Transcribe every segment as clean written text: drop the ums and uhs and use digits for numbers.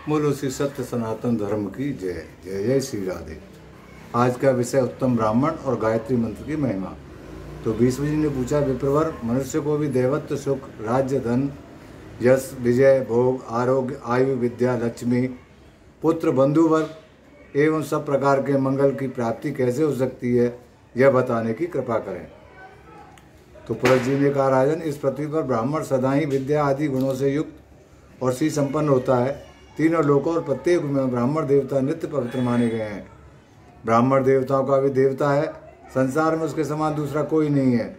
बोलो श्री सत्य सनातन धर्म की जय। जय जय श्री राधे। आज का विषय उत्तम ब्राह्मण और गायत्री मंत्र की महिमा। तो भीष्म जी ने पूछा, विप्रवर, मनुष्य को भी देवत्व, सुख, राज्य, धन, यश, विजय, भोग, आरोग्य, आयु, विद्या, लक्ष्मी, पुत्र, बंधु वर्ग एवं सब प्रकार के मंगल की प्राप्ति कैसे हो सकती है, यह बताने की कृपा करें। तो पुरज जी ने कहा, राजन, इस पृथ्वी पर ब्राह्मण सदा ही विद्या आदि गुणों से युक्त और श्री संपन्न होता है। तीनों लोकों और प्रत्येक में ब्राह्मण देवता नित्य पवित्र माने गए हैं। ब्राह्मण देवताओं का भी देवता है। संसार में उसके समान दूसरा कोई नहीं है।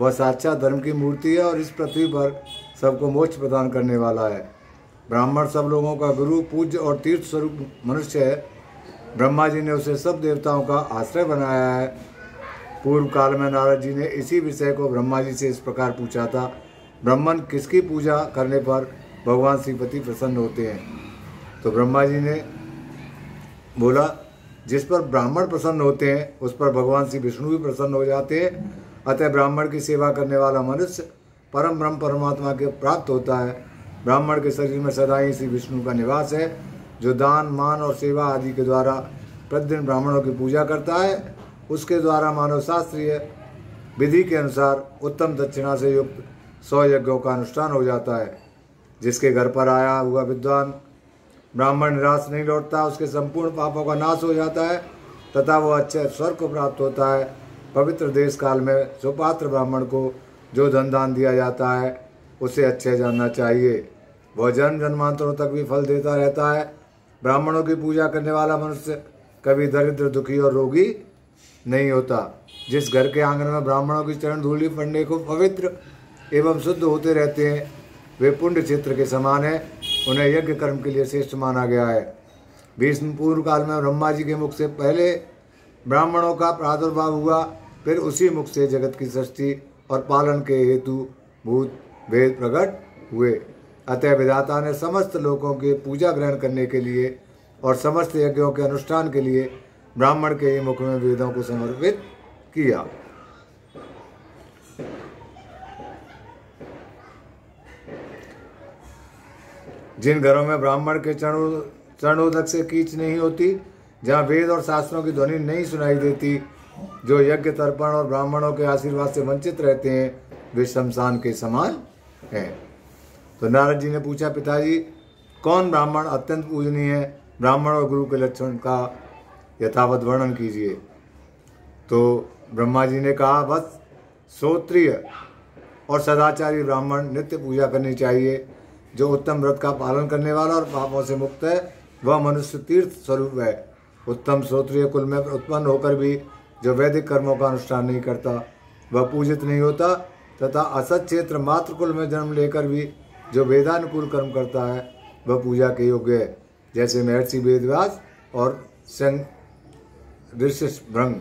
वह साक्षात धर्म की मूर्ति है और इस पृथ्वी पर सबको मोक्ष प्रदान करने वाला है। ब्राह्मण सब लोगों का गुरु, पूज्य और तीर्थ स्वरूप मनुष्य है। ब्रह्मा जी ने उसे सब देवताओं का आश्रय बनाया है। पूर्व काल में नारद जी ने इसी विषय को ब्रह्मा जी से इस प्रकार पूछा था, ब्राह्मण किसकी पूजा करने पर भगवान श्रीपति प्रसन्न होते हैं? तो ब्रह्मा जी ने बोला, जिस पर ब्राह्मण प्रसन्न होते हैं उस पर भगवान श्री विष्णु भी प्रसन्न हो जाते हैं। अतः ब्राह्मण की सेवा करने वाला मनुष्य परम ब्रह्म परमात्मा के प्राप्त होता है। ब्राह्मण के शरीर में सदा ही श्री विष्णु का निवास है, जो दान, मान और सेवा आदि के द्वारा प्रतिदिन ब्राह्मणों की पूजा करता है। उसके द्वारा मानव शास्त्रीय विधि के अनुसार उत्तम दक्षिणा से युक्त 100 यज्ञों का अनुष्ठान हो जाता है। जिसके घर पर आया हुआ विद्वान ब्राह्मण निराश नहीं लौटता, उसके संपूर्ण पापों का नाश हो जाता है तथा वह अच्छे स्वर्ग को प्राप्त होता है। पवित्र देश काल में सुपात्र ब्राह्मण को जो धन दान दिया जाता है उसे अच्छे जानना चाहिए। वह जन्म जन्मांतरों तक भी फल देता रहता है। ब्राह्मणों की पूजा करने वाला मनुष्य कभी दरिद्र, दुखी और रोगी नहीं होता। जिस घर के आंगन में ब्राह्मणों की चरण धूलि पड़ने को पवित्र एवं शुद्ध होते रहते हैं, वे पुण्य क्षेत्र के समान है। उन्हें यज्ञ कर्म के लिए श्रेष्ठ माना गया है। भीष्म पूर्व काल में ब्रह्मा जी के मुख से पहले ब्राह्मणों का प्रादुर्भाव हुआ, फिर उसी मुख से जगत की सृष्टि और पालन के हेतु भूत भेद प्रकट हुए। अतः विधाता ने समस्त लोगों के पूजा ग्रहण करने के लिए और समस्त यज्ञों के अनुष्ठान के लिए ब्राह्मण के ही मुख में वेदों को समर्पित किया। जिन घरों में ब्राह्मण के चरणोदक से कीच नहीं होती, जहाँ वेद और शास्त्रों की ध्वनि नहीं सुनाई देती, जो यज्ञ तर्पण और ब्राह्मणों के आशीर्वाद से वंचित रहते हैं, वे शमशान के समान हैं। तो नारद जी ने पूछा, पिताजी, कौन ब्राह्मण अत्यंत पूजनीय है? ब्राह्मण और गुरु के लक्षण का यथावत वर्णन कीजिए। तो ब्रह्मा जी ने कहा, बस श्रोत्रिय और सदाचारी ब्राह्मण नित्य पूजा करनी चाहिए। जो उत्तम व्रत का पालन करने वाला और पापों से मुक्त है, वह मनुष्य तीर्थ स्वरूप है। उत्तम श्रोत्रिय कुल में उत्पन्न होकर भी जो वैदिक कर्मों का अनुष्ठान नहीं करता, वह पूजित नहीं होता। तथा असत क्षेत्र मातृ कुल में जन्म लेकर भी जो वेदानुकूल कर्म करता है, वह पूजा के योग्य है। जैसे महर्षि वेदव्यास और ऋष्यशृंग।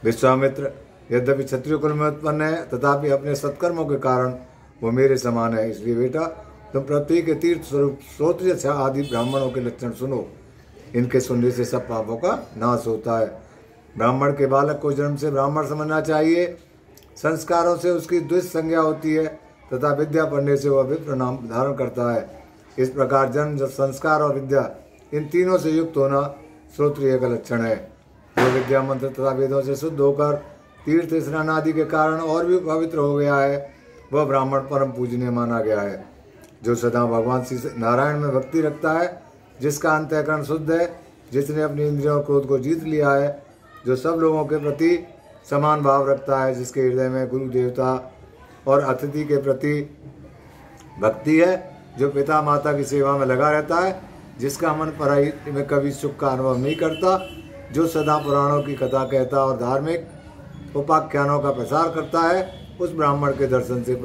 विश्वामित्र यद्यपि क्षत्रिय कुल में उत्पन्न है, तथापि अपने सत्कर्मों के कारण वो मेरे समान है। इसलिए बेटा, तुम पृथ्वी के तीर्थ स्वरूप श्रोत्रिय आदि ब्राह्मणों के लक्षण सुनो। इनके सुनने से सब पापों का नाश होता है। ब्राह्मण के बालक को जन्म से ब्राह्मण समझना चाहिए। संस्कारों से उसकी द्विज संज्ञा होती है तथा विद्या पढ़ने से वह विप्र नाम धारण करता है। इस प्रकार जन्म, संस्कार और विद्या, इन तीनों से युक्त होना श्रोत्रिय का लक्षण है। जो विद्या, मंत्र तथा वेदों से शुद्ध होकर तीर्थ स्नान आदि के कारण और भी पवित्र हो गया है, वह ब्राह्मण परम पूजनीय माना गया है। जो सदा भगवान श्री नारायण में भक्ति रखता है, जिसका अंतःकरण शुद्ध है, जिसने अपनी इंद्रियों और क्रोध को जीत लिया है, जो सब लोगों के प्रति समान भाव रखता है, जिसके हृदय में गुरु देवता और अतिथि के प्रति भक्ति है, जो पिता माता की सेवा में लगा रहता है, जिसका मन पराई में कभी सुख का अनुभव नहीं करता, जो सदा पुराणों की कथा कहता और धार्मिक उपाख्यानों का प्रसार करता है, उस ब्राह्मण के दर्शन से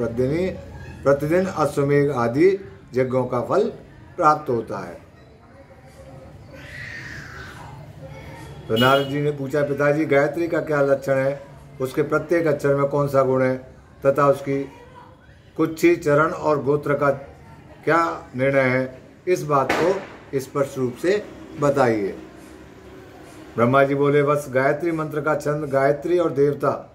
प्रतिदिन अश्वमेघ आदि यज्ञों का फल प्राप्त होता है। तो नारद जी ने पूछा, पिताजी, गायत्री का क्या लक्षण है? उसके प्रत्येक अक्षर में कौन सा गुण है तथा उसकी कुच्छी, चरण और गोत्र का क्या निर्णय है? इस बात को स्पष्ट रूप से बताइए। ब्रह्मा जी बोले, बस गायत्री मंत्र का छंद, गायत्री और देवता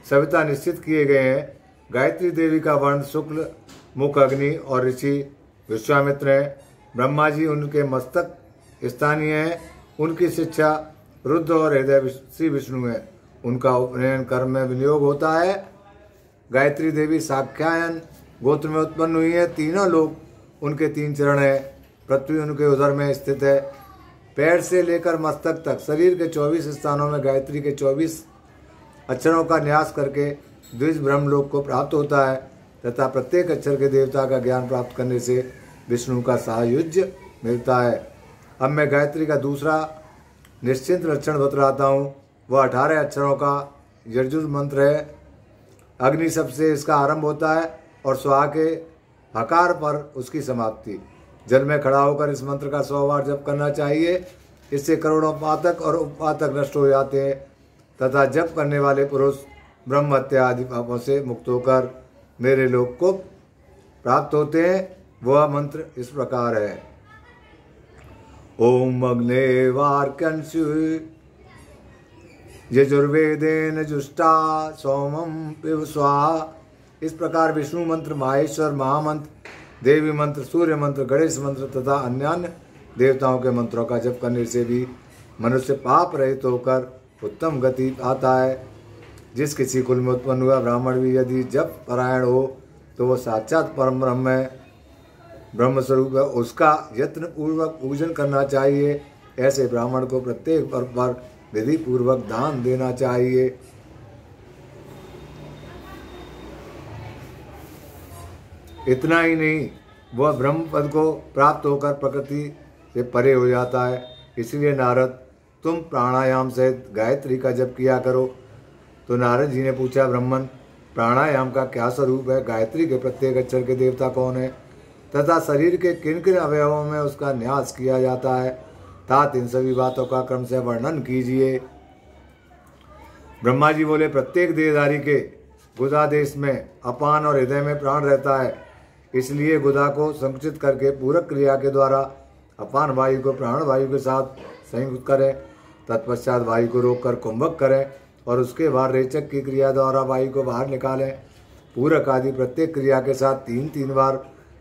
सविता निश्चित किए गए हैं। गायत्री देवी का वर्ण शुक्ल, मुख अग्नि और ऋषि विश्वामित्र है। ब्रह्मा जी उनके मस्तक स्थानीय हैं। उनकी शिक्षा रुद्र और हृदय श्री विष्णु है। उनका उपनयन कर्म में विनियोग होता है। गायत्री देवी साक्यायन गोत्र में उत्पन्न हुई है। तीनों लोग उनके 3 चरण है। पृथ्वी उनके उदर में स्थित है। पैर से लेकर मस्तक तक शरीर के 24 स्थानों में गायत्री के 24 अक्षरों का न्यास करके द्विज ब्रह्मलोक को प्राप्त होता है तथा प्रत्येक अक्षर के देवता का ज्ञान प्राप्त करने से विष्णु का सायुज्य मिलता है। अब मैं गायत्री का दूसरा निश्चिंत लक्षण बतलाता हूँ। वह 18 अक्षरों का यजुर् मंत्र है। अग्नि शब्द से इसका आरंभ होता है और स्वाहा के हकार पर उसकी समाप्ति। जल में खड़ा होकर इस मंत्र का 100 बार जप करना चाहिए। इससे करोड़ों पातक और उपपातक नष्ट हो जाते हैं तथा जप करने वाले पुरुष ब्रह्म हत्या आदि पापों से मुक्त होकर मेरे लोक को प्राप्त होते हैं। वह मंत्र इस प्रकार है। ओम अग्ने वार्कंसु यजुर्वेदेन जुष्टा सोमम पिब स्वाहा। इस प्रकार विष्णु मंत्र, माहेश्वर महामंत्र, देवी मंत्र, सूर्य मंत्र, गणेश मंत्र तथा अन्य देवताओं के मंत्रों का जप करने से भी मनुष्य पाप रहित होकर उत्तम गति पाता है। जिस किसी कुल में उत्पन्न हुआ ब्राह्मण भी यदि जप परायण हो तो वह साक्षात परम ब्रह्म है, ब्रह्म स्वरूप है। उसका यत्न पूर्वक पूजन करना चाहिए। ऐसे ब्राह्मण को प्रत्येक पर्व पर विधि पूर्वक दान देना चाहिए। इतना ही नहीं, वह ब्रह्म पद को प्राप्त होकर प्रकृति से परे हो जाता है। इसलिए नारद, तुम प्राणायाम सहित गायत्री का जप किया करो। तो नारद जी ने पूछा, ब्रह्मन, प्राणायाम का क्या स्वरूप है? गायत्री के प्रत्येक अक्षर के देवता कौन है तथा शरीर के किन किन अवयवों में उसका न्यास किया जाता है? तात इन सभी बातों का क्रम से वर्णन कीजिए। ब्रह्मा जी बोले, प्रत्येक देहधारी के गुदादेश में अपान और हृदय में प्राण रहता है। इसलिए गुदा को संकुचित करके पूरक क्रिया के द्वारा अपान वायु को प्राण वायु के साथ संयुक्त करें। तत्पश्चात वायु को रोककर कुंभक करें और उसके बाद रेचक की क्रिया द्वारा वायु को बाहर निकालें। पूरक आदि प्रत्येक क्रिया के साथ 3-3 बार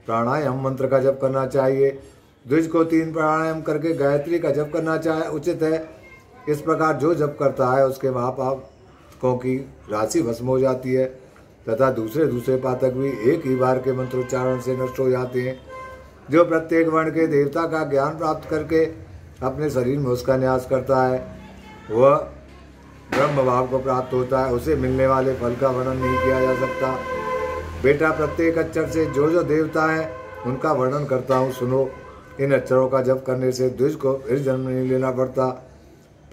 प्राणायाम मंत्र का जप करना चाहिए। द्विज को 3 प्राणायाम करके गायत्री का जप करना चाहिए उचित है। इस प्रकार जो जप करता है उसके महापापों की राशि भस्म हो जाती है तथा दूसरे पातक भी एक ही बार के मंत्रोच्चारण से नष्ट हो जाते हैं। जो प्रत्येक वर्ण के देवता का ज्ञान प्राप्त करके अपने शरीर में उसका न्यास करता है वह ब्रह्म भाव को प्राप्त होता है। उसे मिलने वाले फल का वर्णन नहीं किया जा सकता। बेटा, प्रत्येक अक्षर से जो देवता है उनका वर्णन करता हूँ, सुनो। इन अक्षरों का जप करने से द्विज को फिर जन्म नहीं लेना पड़ता।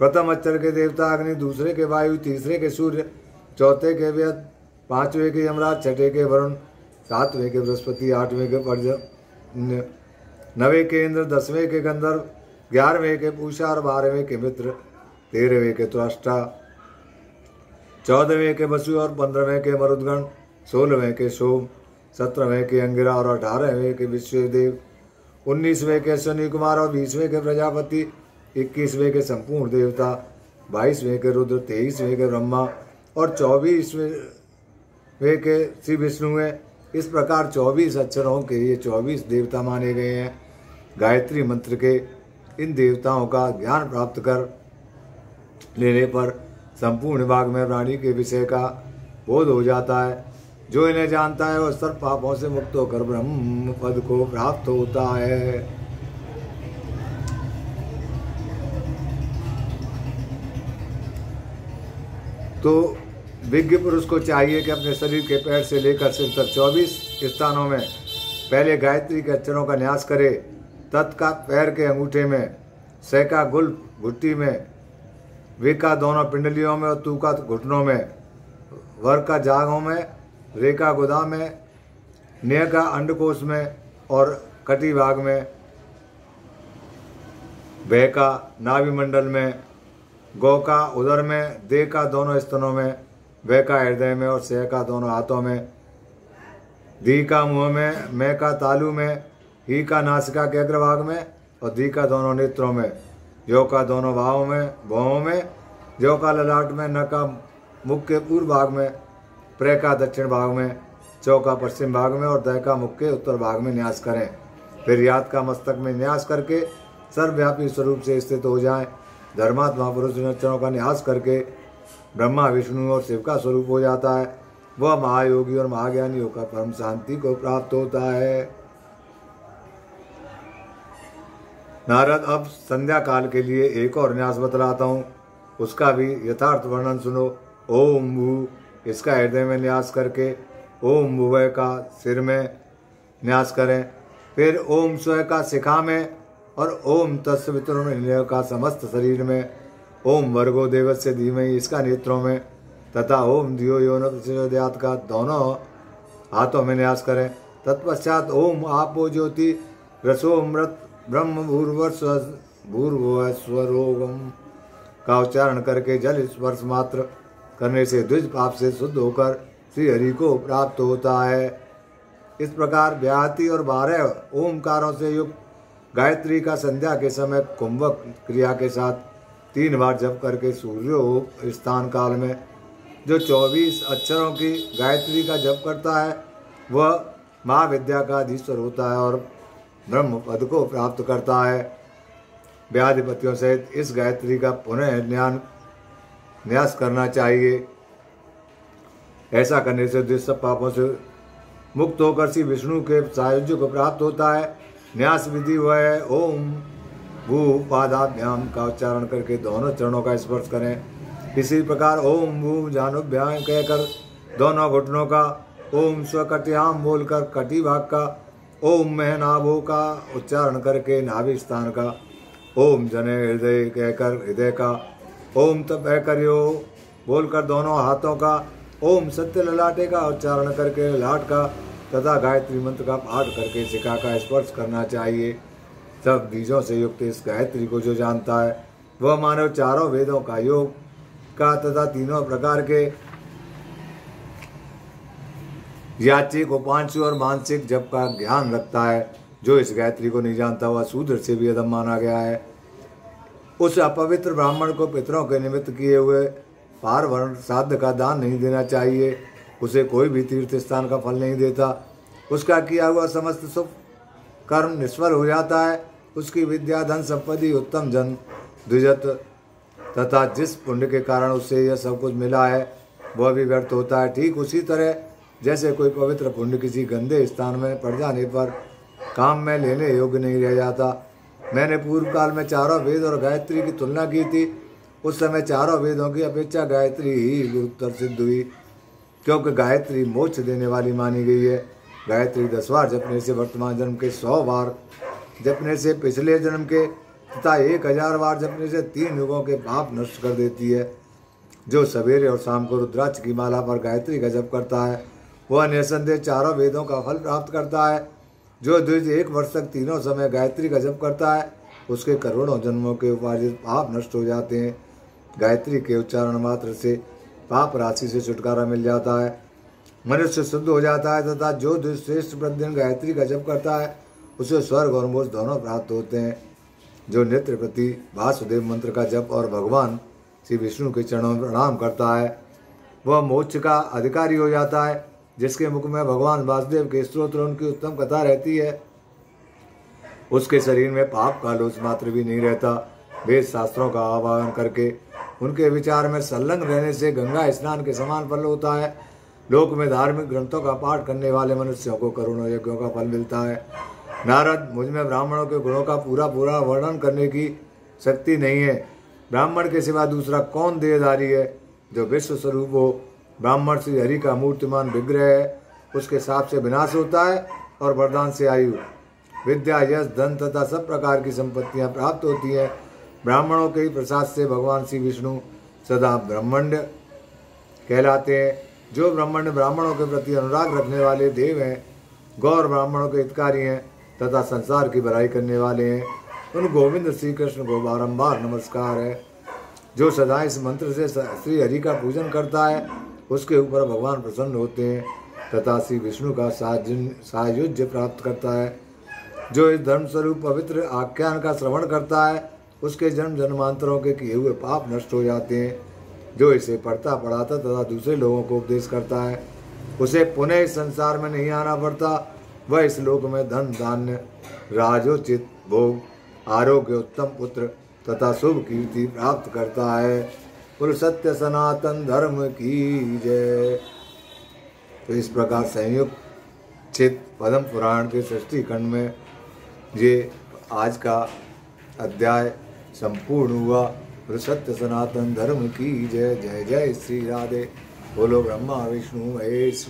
प्रथम अक्षर के देवता अग्नि, दूसरे के वायु, तीसरे के सूर्य, चौथे के व्यद, 5वें के यमराज, 6ठे के वरुण, 7वें के बृहस्पति, 8वें के पर्जन्य, 9वें के इंद्र, 10वें के गंधर्व, 11वें के पूषा और 12वें के मित्र, 13वें के त्वष्टा, 14वें के वसु और 15वें के मरुदगण, 16वें के सोम, 17वें के अंगिरा और 18वें के विश्वदेव, 19वें के शनि कुमार और 20वें के प्रजापति, 21वें के संपूर्ण देवता, 22वें के रुद्र, 23वें के ब्रह्मा और 24वें के श्री विष्णु है। इस प्रकार 24 अक्षरों के ये 24 देवता माने गए हैं। गायत्री मंत्र के इन देवताओं का ज्ञान प्राप्त कर लेने पर संपूर्ण भाग में प्राणी के विषय का बोध हो जाता है। जो इन्हें जानता है वह सर्व पापों से मुक्त होकर ब्रह्म पद को प्राप्त होता है। तो विज्ञ पुरुष को चाहिए कि अपने शरीर के पैर से लेकर सिर तक 24 स्थानों में पहले गायत्री के अक्षरों का न्यास करे। तत्का पैर के अंगूठे में, स का गुल्फ घुट्टी में, वे का दोनों पिंडलियों में और तू का घुटनों में, वर का जांघों में, रे का गुदा में, न्य का अंडकोश में और कटी भाग में, भय का नाभि मंडल में, गौ का उदर में, दे का दोनों स्तनों में, वह का हृदय में और सह का दोनों हाथों में, धी का मुंह में, मैं का तालू में, ही का नासिका के अग्रभाग में और धी का दोनों नेत्रों में, जो का दोनों भौहों में, जो का ललाट में, न का मुख के पूर्व भाग में, प्र का दक्षिण भाग में, चौ का पश्चिम भाग में और द का मुख के उत्तर भाग में न्यास करें। फिर याद का मस्तक में न्यास करके सर्वव्यापी स्वरूप से स्थित हो जाएं। धर्मात्मा पुरुष चरणों का न्यास करके ब्रह्मा विष्णु और शिव का स्वरूप हो जाता है। वह महायोगी और महाज्ञानी होकर परम शांति को प्राप्त होता है। नारद, अब संध्या काल के लिए एक और न्यास बतलाता हूँ, उसका भी यथार्थ वर्णन सुनो। ओम भू, इसका हृदय में न्यास करके ओम भुवः का सिर में न्यास करें। फिर ओम स्व का शिखा में और ओम तत्सवितुर्वरेण्यं का समस्त शरीर में। ओम भर्गो देवस्य धीमहि इसका नेत्रों में, तथा ओम धियो यो न प्रचोदयात् का दोनों हाथों में न्यास करें। तत्पश्चात ओम आपो ज्योति रसोमृत ब्रह्म भूर्भुवस्वरोगम का उच्चारण करके जल स्पर्श मात्र करने से द्विज पाप से शुद्ध होकर श्री हरि को प्राप्त होता है। इस प्रकार 82 और 12 ओमकारों से युक्त गायत्री का संध्या के समय कुंभक क्रिया के साथ 3 बार जप करके सूर्यो स्थान काल में जो 24 अक्षरों की गायत्री का जप करता है वह महाविद्या का अधीश्वर होता है और ब्रह्म पद को प्राप्त करता है। व्याधिपतियों सहित इस गायत्री का पुनः न्यास करना चाहिए। ऐसा करने से दुष्ट पापों से मुक्त होकर श्री विष्णु के सायुज्य को प्राप्त होता है। न्यास विधि वह है ओम भू पादाभ्याम का उच्चारण करके दोनों चरणों का स्पर्श करें। इसी प्रकार ओम भू जानुभ्याम कहकर दोनों घुटनों का, ओम स्वकट्याम बोलकर कटी भाग का, ओम महनाभो का उच्चारण करके नाभि स्थान का, ओम जने हृदय कहकर हृदय का, ओम तप करियो बोलकर दोनों हाथों का, ओम सत्य ललाटे का उच्चारण करके ललाट का तथा गायत्री मंत्र का पाठ करके शिखा का स्पर्श करना चाहिए। सब बीजों से युक्त इस गायत्री को जो जानता है वह मानव चारों वेदों का योग का तथा तीनों प्रकार के याचिक उपांशु और मानसिक जप का ज्ञान रखता है। जो इस गायत्री को नहीं जानता वह शूद्र से भी अधम माना गया है। उस अपवित्र ब्राह्मण को पितरों के निमित्त किए हुए पार वर्ण श्राद्ध का दान नहीं देना चाहिए। उसे कोई भी तीर्थ स्थान का फल नहीं देता। उसका किया हुआ समस्त शुभ कर्म निष्फल हो जाता है। उसकी विद्या धन संपत्ति उत्तम जन द्विजत तथा जिस पुण्य के कारण उससे यह सब कुछ मिला है वह भी व्यर्थ होता है। ठीक उसी तरह जैसे कोई पवित्र पुण्य किसी गंदे स्थान में पड़ जाने पर काम में लेने योग्य नहीं रह जाता। मैंने पूर्व काल में चारों वेद और गायत्री की तुलना की थी। उस समय चारों वेदों की अपेक्षा गायत्री ही गुरुतर सिद्ध हुई, क्योंकि गायत्री मोक्ष देने वाली मानी गई है। गायत्री 10 बार जपने से वर्तमान जन्म के 100 बार जपने से पिछले जन्म के तथा 1000 बार जपने से 3 युगों के पाप नष्ट कर देती है। जो सवेरे और शाम को रुद्राक्ष की माला पर गायत्री का जप करता है वह निसंदेह चारों वेदों का फल प्राप्त करता है। जो द्विज 1 वर्ष तक तीनों समय गायत्री का जप करता है उसके करोड़ों जन्मों के उपार्जित पाप नष्ट हो जाते हैं। गायत्री के उच्चारण मात्र से पाप राशि से छुटकारा मिल जाता है, मनुष्य शुद्ध हो जाता है तथा जो द्विज श्रेष्ठ प्रतिदिन गायत्री का जप करता है उसे स्वर्ग और मोक्ष दोनों प्राप्त होते हैं। जो नित्य प्रति वासुदेव मंत्र का जप और भगवान श्री विष्णु के चरणों में प्रणाम करता है वह मोक्ष का अधिकारी हो जाता है। जिसके मुख में भगवान वासुदेव के स्तोत्र उनकी उत्तम कथा रहती है उसके शरीर में पाप का लोच मात्र भी नहीं रहता। वेद शास्त्रों का आवाहन करके उनके विचार में संलग्न रहने से गंगा स्नान के समान फल होता है। लोक में धार्मिक ग्रंथों का पाठ करने वाले मनुष्यों को करोड़ों यज्ञों का फल मिलता है। नारद, मुझ में ब्राह्मणों के गुणों का पूरा वर्णन करने की शक्ति नहीं है। ब्राह्मण के सिवा दूसरा कौन देहधारी है जो विश्व स्वरूप हो। ब्राह्मण श्री हरि का मूर्तिमान विग्रह है। उसके साप से विनाश होता है और वरदान से आयु, विद्या, यश, धन तथा सब प्रकार की संपत्तियां प्राप्त होती हैं। ब्राह्मणों के ही प्रसाद से भगवान श्री विष्णु सदा ब्रह्मण्य कहलाते हैं। जो ब्राह्मणों के प्रति अनुराग रखने वाले देव हैं, गौर ब्राह्मणों के हितकारी हैं तथा संसार की भलाई करने वाले हैं, उन गोविंद श्री कृष्ण को बारंबार नमस्कार है। जो सदा इस मंत्र से श्री हरि का पूजन करता है उसके ऊपर भगवान प्रसन्न होते हैं तथा श्री विष्णु का सायुज्य प्राप्त करता है। जो इस धर्म स्वरूप पवित्र आख्यान का श्रवण करता है उसके जन्म जन्मांतरों के किए हुए पाप नष्ट हो जाते हैं। जो इसे पढ़ता पढ़ाता तथा दूसरे लोगों को उपदेश करता है उसे पुनः इस संसार में नहीं आना पड़ता वह इस लोक में धन धान्य राजोचित भोग आरोग्य उत्तम पुत्र तथा शुभ कीर्ति प्राप्त करता है। कुल सत्य सनातन धर्म की जय। तो इस प्रकार संयुक्त चित पद्म पुराण के सृष्टि खंड में ये आज का अध्याय संपूर्ण हुआ। कुल सत्य सनातन धर्म की जय। जय जय श्री राधे। बोलो ब्रह्मा विष्णु महेश।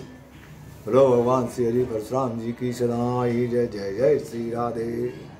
बोलो भगवान श्री हरि परशुराम जी की सदा ही जय। जय जय श्री राधे।